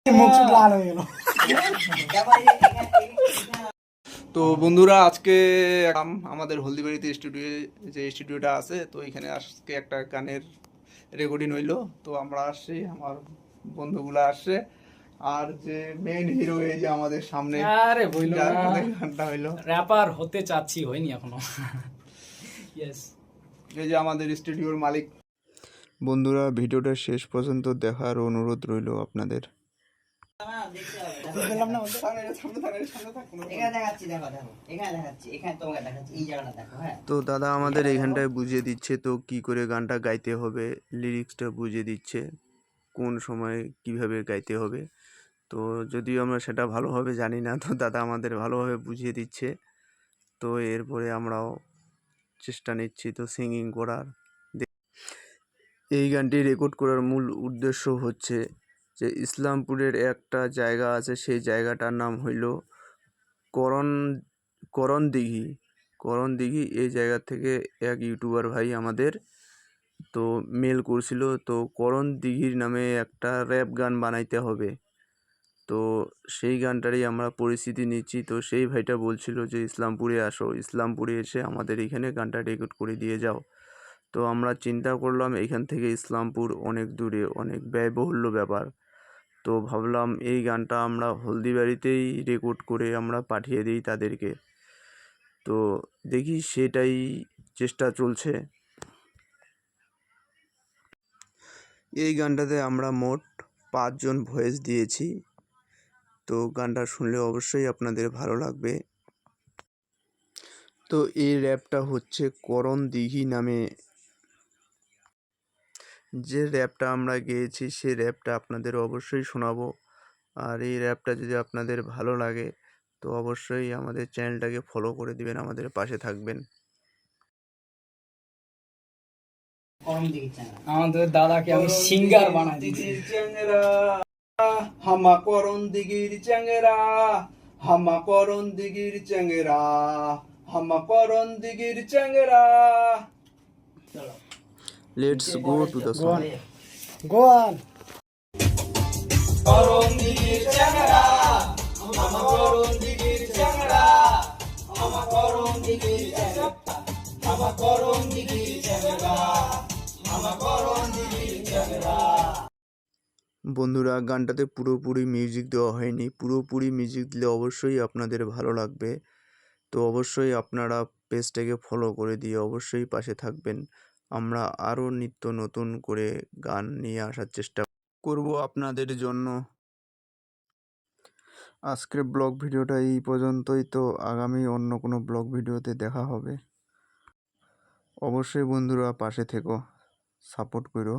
লাল হয়ে গেল। তো বন্ধুরা আজকে আমাদের হলদিবাড়িতে যে স্টুডিওটা আছে, তো এখানে আজকে একটা গানের রেকর্ডিং হইলো। তো আমরা আসছি, আমার বন্ধুগুলা আসছে, আর যে মেইন হিরো এই যে আমাদের সামনে, আরে হইলো যার না, সাথে গানটা হইলো, র্যাপার হতে চাচ্ছি, হয়নি এখনো। ইয়েস, এই যে আমাদের স্টুডিওর মালিক। বন্ধুরা ভিডিওটা শেষ পর্যন্ত দেখার অনুরোধ রইল আপনাদের। বললাম না তো দাদা আমাদের এইখানটায় বুঝিয়ে দিচ্ছে তো কি করে গানটা গাইতে হবে, লিরিক্সটা বুঝিয়ে দিচ্ছে, কোন সময় কিভাবে গাইতে হবে। তো যদিও আমরা সেটা ভালোভাবে জানি না, তো দাদা আমাদের ভালোভাবে বুঝিয়ে দিচ্ছে। তো এরপরে আমরাও চেষ্টা নিচ্ছি তো সিঙ্গিং করার। এই গানটি রেকর্ড করার মূল উদ্দেশ্য হচ্ছে যে ইসলামপুরের একটা জায়গা আছে, সেই জায়গাটার নাম হইল করণ করণ দিঘি। করণ দিঘি, এই জায়গা থেকে এক ইউটিউবার ভাই আমাদের তো মেল করছিল, তো করণ দিঘির নামে একটা র্যাপ গান বানাইতে হবে। তো সেই গানটারই আমরা পরিস্থিতি নিচ্ছি। তো সেই ভাইটা বলছিল যে ইসলামপুরে আসো, ইসলামপুরে এসে আমাদের এখানে গানটা রেকর্ড করে দিয়ে যাও। তো আমরা চিন্তা করলাম এখান থেকে ইসলামপুর অনেক দূরে, অনেক ব্যয়বহুল্য ব্যাপার। তো ভাবলাম এই গানটা আমরা হলদিবাড়িতেই রেকর্ড করে আমরা পাঠিয়ে দিই তাদেরকে। তো দেখি সেটাই চেষ্টা চলছে। এই গানটাতে আমরা মোট 5 জন ভয়েস দিয়েছি। তো গানটা শুনলে অবশ্যই আপনাদের ভালো লাগবে। তো এই র্যাপটা হচ্ছে করণ দিঘি নামে, যে র্যাপটা আমরা গেয়েছি সেই র্যাপটা আপনাদের অবশ্যই শোনাবো। আর এই র্যাপটা যদি আপনাদের ভালো লাগে তো অবশ্যই আমাদের চ্যানেলটাকে ফলো করে দিবেন, আমাদের পাশে থাকবেন। আমাদের দাদাকে আমি সিঙ্গার বানাই দিচ্ছি। হামা করণ দিঘির চ্যাংরা, হামা করণ দিঘির চ্যাংরা, হামা করণ দিঘির চ্যাংরা। Let's go to the song. গোয়াল করণ দিঘির চ্যাংরা, হামা করণ দিঘির চ্যাংরা, হামা করণ দিঘির চ্যাংরা, হামা করণ দিঘির চ্যাংরা, হামা করণ দিঘির চ্যাংরা। বন্ধুরা গানটাতে পুরোপুরি মিউজিক দেওয়া হয়নি, পুরোপুরি মিউজিক দিলে অবশ্যই আপনাদের ভালো লাগবে। তো অবশ্যই আপনারা পেজটাকে ফলো করে দিয়ে অবশ্যই পাশে থাকবেন। আমরা আরও নিত্য নতুন করে গান নিয়ে আসার চেষ্টা করব আপনাদের জন্য। আজকের ব্লগ ভিডিওটা এই পর্যন্তই। তো আগামী অন্য কোনো ব্লগ ভিডিওতে দেখা হবে। অবশ্যই বন্ধুরা পাশে থেকো, সাপোর্ট করো।